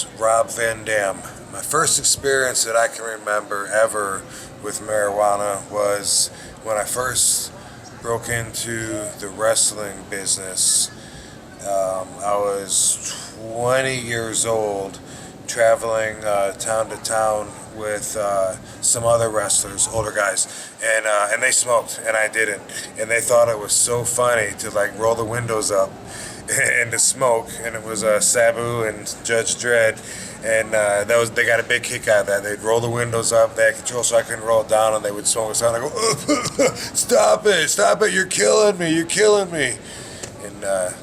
is Rob Van Dam. My first experience that I can remember ever with marijuana was when I first broke into the wrestling business. I was 20 years old, traveling town to town with some other wrestlers, older guys, and they smoked and I didn't, and they thought it was so funny to like roll the windows up and to smoke, and it was Sabu and Judge Dredd, and they got a big kick out of that. They'd roll the windows up, they had control so I couldn't roll it down, and they would smoke us out. I go, stop it, you're killing me. And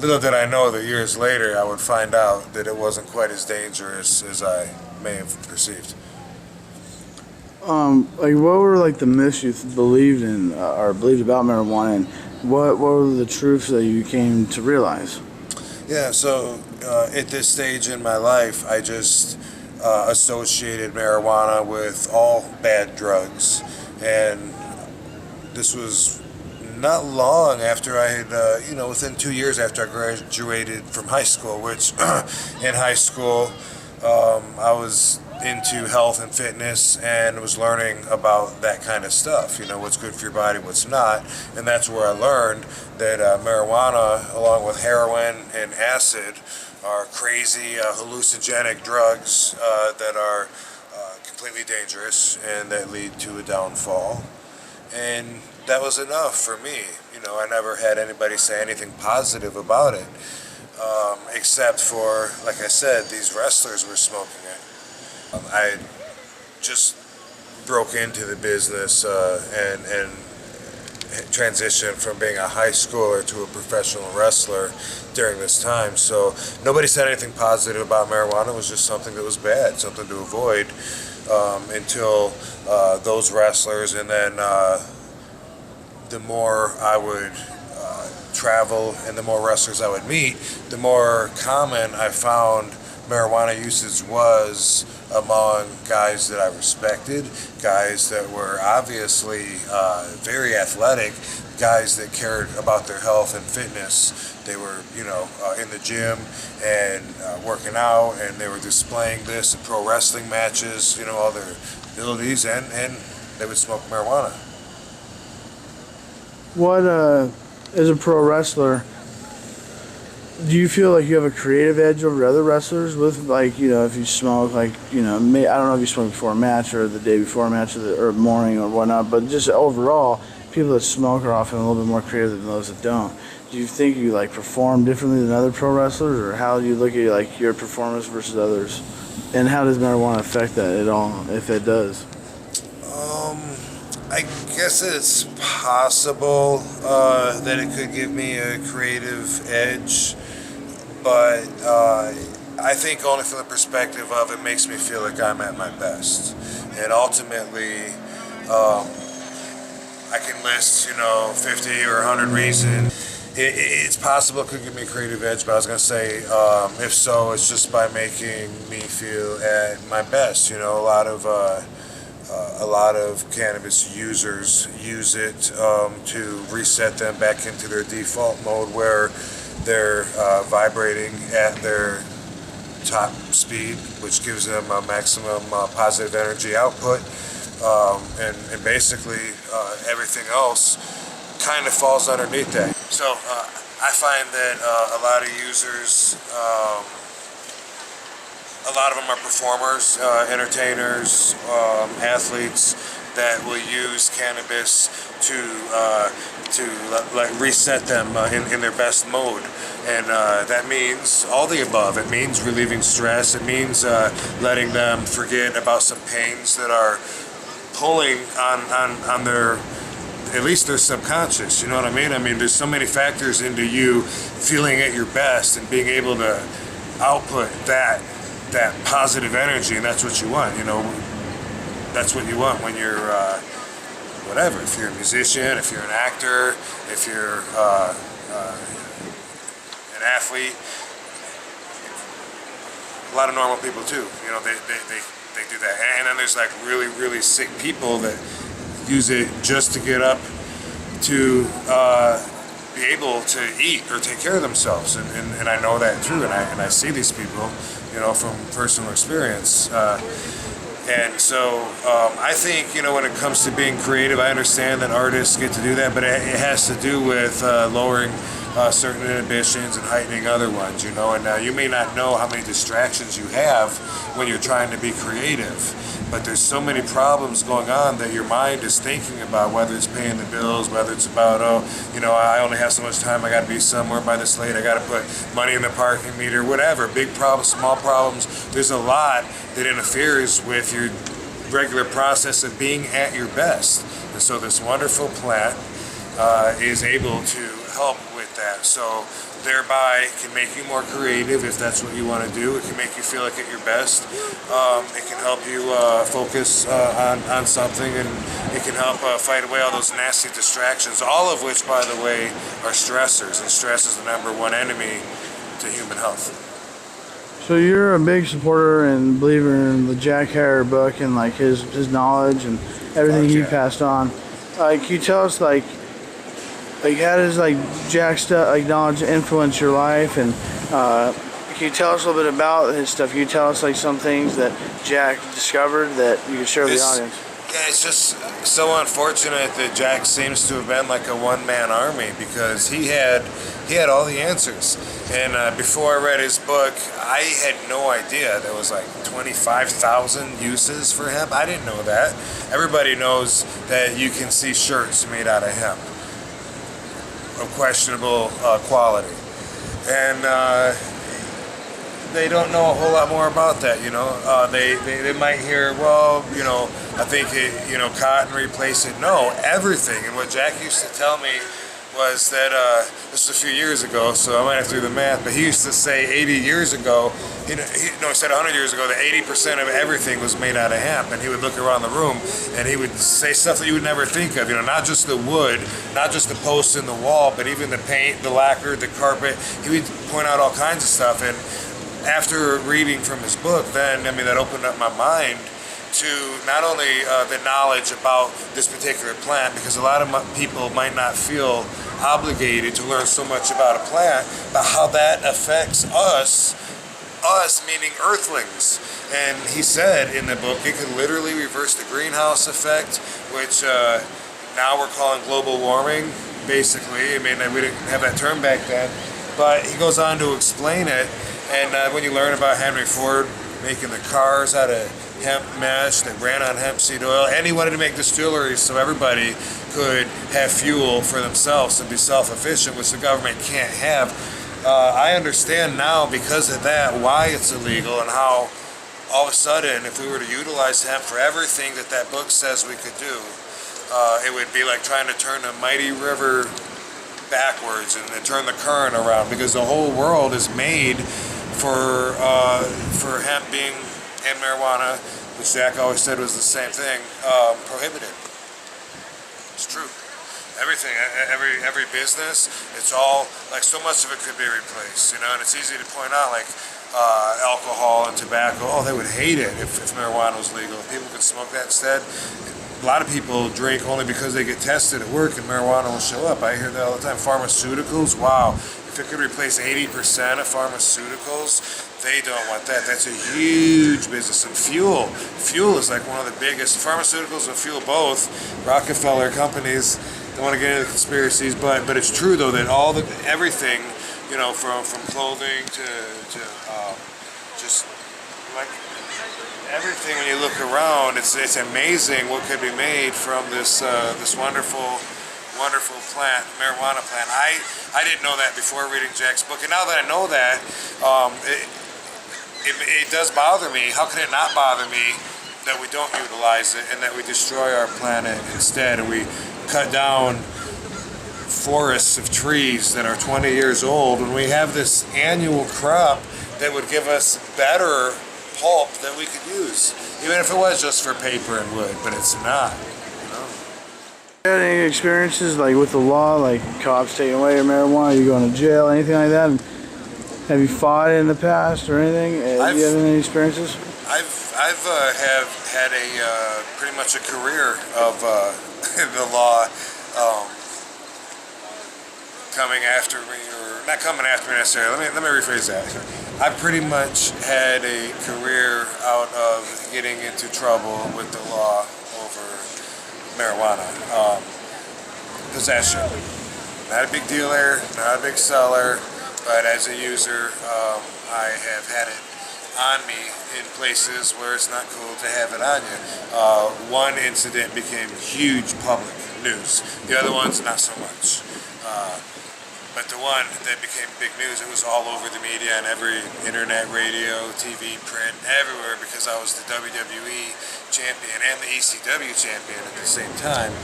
little did I know that years later I would find out that it wasn't quite as dangerous as I may have perceived. Like, what were like the myths you believed in or believed about marijuana, and what were the truths that you came to realize? Yeah, so at this stage in my life, I just associated marijuana with all bad drugs, and this was not long after I had, within 2 years after I graduated from high school, which in high school I was into health and fitness and was learning about that kind of stuff, what's good for your body, what's not, and that's where I learned that marijuana, along with heroin and acid, are crazy hallucinogenic drugs that are completely dangerous and that lead to a downfall. And that was enough for me. I never had anybody say anything positive about it, except for, like I said, these wrestlers were smoking it. I just broke into the business and transitioned from being a high schooler to a professional wrestler during this time. So nobody said anything positive about marijuana. It was just something that was bad, something to avoid, until those wrestlers, and then the more I would travel and the more wrestlers I would meet, the more common I found marijuana usage was among guys that I respected, guys that were obviously very athletic, guys that cared about their health and fitness. They were, in the gym and working out, and they were displaying this in pro wrestling matches, all their abilities, and they would smoke marijuana. What, as a pro wrestler, do you feel like you have a creative edge over other wrestlers with, like, if you smoke, like, I don't know if you smoke before a match or the day before a match or morning or whatnot, but just overall, people that smoke are often a little bit more creative than those that don't. Do you think you, like, perform differently than other pro wrestlers, or how do you look at, like, your performance versus others? And how does marijuana affect that at all, if it does? I guess it's possible that it could give me a creative edge, but I think only from the perspective of it makes me feel like I'm at my best. And ultimately, I can list, 50 or 100 reasons. It's possible it could give me a creative edge, but I was going to say, if so, it's just by making me feel at my best. A lot of cannabis users use it to reset them back into their default mode where they're vibrating at their top speed, which gives them a maximum positive energy output, and basically everything else kind of falls underneath that. So I find that a lot of users, a lot of them are performers, entertainers, athletes that will use cannabis to like reset them in their best mode, and that means all the above. It means relieving stress. It means letting them forget about some pains that are pulling on their, at least their subconscious. You know what I mean? I mean, there's so many factors into you feeling at your best and being able to output that positive energy, and that's what you want. That's what you want when you're whatever. If you're a musician, if you're an actor, if you're an athlete, a lot of normal people too. They do that. And then there's like really, really sick people that use it just to get up to be able to eat or take care of themselves. And I know that too. And I see these people, from personal experience. And so I think, when it comes to being creative, I understand that artists get to do that, but it has to do with lowering certain inhibitions and heightening other ones, and you may not know how many distractions you have when you're trying to be creative, but there's so many problems going on that your mind is thinking about, whether it's paying the bills, whether it's about, I only have so much time, I got to be somewhere by this late, I got to put money in the parking meter, whatever, big problems, small problems. There's a lot that interferes with your regular process of being at your best. And so this wonderful plant is able to help with that. So thereby can make you more creative if that's what you want to do. It can make you feel like at your best. It can help you focus on something, and it can help fight away all those nasty distractions, all of which, by the way, are stressors, and stress is the #1 enemy to human health. So you're a big supporter and believer in the Jack Herer book and like his knowledge and everything he passed on. Can you tell us like how does Jack's stuff knowledge influence your life, and can you tell us a little bit about his stuff? Can you tell us some things that Jack discovered that you can share with the audience? Yeah, it's just so unfortunate that Jack seems to have been like a one-man army, because he had all the answers. And before I read his book, I had no idea there was 25,000 uses for hemp. I didn't know that. Everybody knows that you can see shirts made out of hemp of questionable quality, and they don't know a whole lot more about that. They might hear, well, I think cotton replaced it. No, everything. And what Jack used to tell me was that, this was a few years ago, so I might have to do the math, but he used to say 80 years ago, he said 100 years ago that 80% of everything was made out of hemp, and he would look around the room and he would say stuff that you would never think of, not just the wood, not just the posts in the wall, but even the paint, the lacquer, the carpet. He would point out all kinds of stuff, and after reading from his book, then, that opened up my mind to not only the knowledge about this particular plant, because a lot of people might not feel obligated to learn so much about a plant, but how that affects us meaning earthlings. And he said in the book it could literally reverse the greenhouse effect, which now we're calling global warming, basically. We didn't have that term back then, but he goes on to explain it. And when you learn about Henry Ford making the cars out of hemp mesh that ran on hemp seed oil, and he wanted to make distilleries so everybody could have fuel for themselves and be self-efficient, which the government can't have. I understand now, because of that, why it's illegal, and how all of a sudden, if we were to utilize hemp for everything that book says we could do, it would be like trying to turn a mighty river backwards and turn the current around, because the whole world is made for hemp being, and marijuana, which Jack always said was the same thing, prohibited. It's true. Everything, every business, it's all, so much of it could be replaced, and it's easy to point out, alcohol and tobacco. Oh, they would hate it if marijuana was legal. If people could smoke that instead. A lot of people drink only because they get tested at work and marijuana will show up. I hear that all the time. Pharmaceuticals, wow. If it could replace 80% of pharmaceuticals, they don't want that. That's a huge business. And fuel is one of the biggest. Pharmaceuticals and fuel, both Rockefeller companies. Don't want to get into the conspiracies, but it's true though that everything, from clothing to just everything. When you look around, it's amazing what could be made from this wonderful plant, marijuana plant. I didn't know that before reading Jack's book, and now that I know that, it does bother me. How can it not bother me that we don't utilize it and that we destroy our planet instead, and we cut down forests of trees that are 20 years old when we have this annual crop that would give us better pulp that we could use, even if it was just for paper and wood, but it's not. You had any experiences with the law, cops taking away your marijuana, you going to jail, anything like that? And have you fought in the past or anything? Do you have any experiences? I've have had a pretty much a career of the law, coming after me, or not coming after me necessarily. Let me rephrase that. I pretty much had a career out of getting into trouble with the law over marijuana. Possession. Not a big dealer, not a big seller, but as a user, I have had it on me in places where it's not cool to have it on you. One incident became huge public news. The other ones, not so much. But the one that became big news, it was all over the media and every internet, radio, TV, print, everywhere, because I was the WWE champion and the ECW champion at the same time.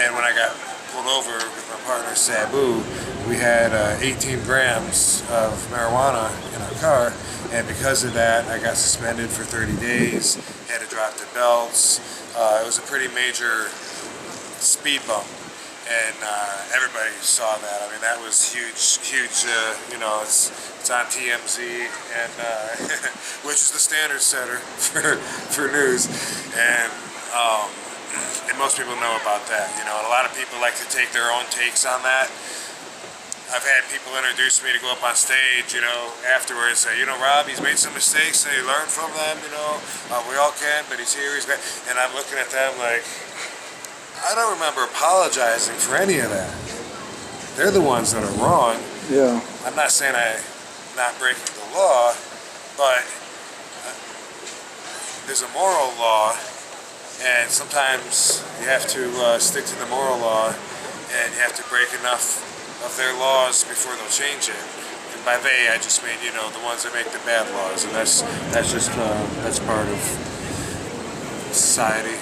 And when I got pulled over with my partner Sabu, we had 18 grams of marijuana in our car, and because of that, I got suspended for 30 days, had to drop the belts. It was a pretty major speed bump. And everybody saw that. I mean, that was huge. You know, it's on TMZ, and which is the standard setter for news, and most people know about that. You know, and a lot of people like to take their own takes on that. I've had people introduce me to go up on stage, you know, afterwards, say, you know, Rob, he's made some mistakes, and he learned from them. You know, we all can, but he's here, he's back. And I'm looking at them like, I don't remember apologizing for any of that. They're the ones that are wrong. Yeah. I'm not saying I'm not breaking the law, but there's a moral law, and sometimes you have to stick to the moral law, and you have to break enough of their laws before they'll change it. And by they, I just mean, you know, the ones that make the bad laws, and that's just that's part of society.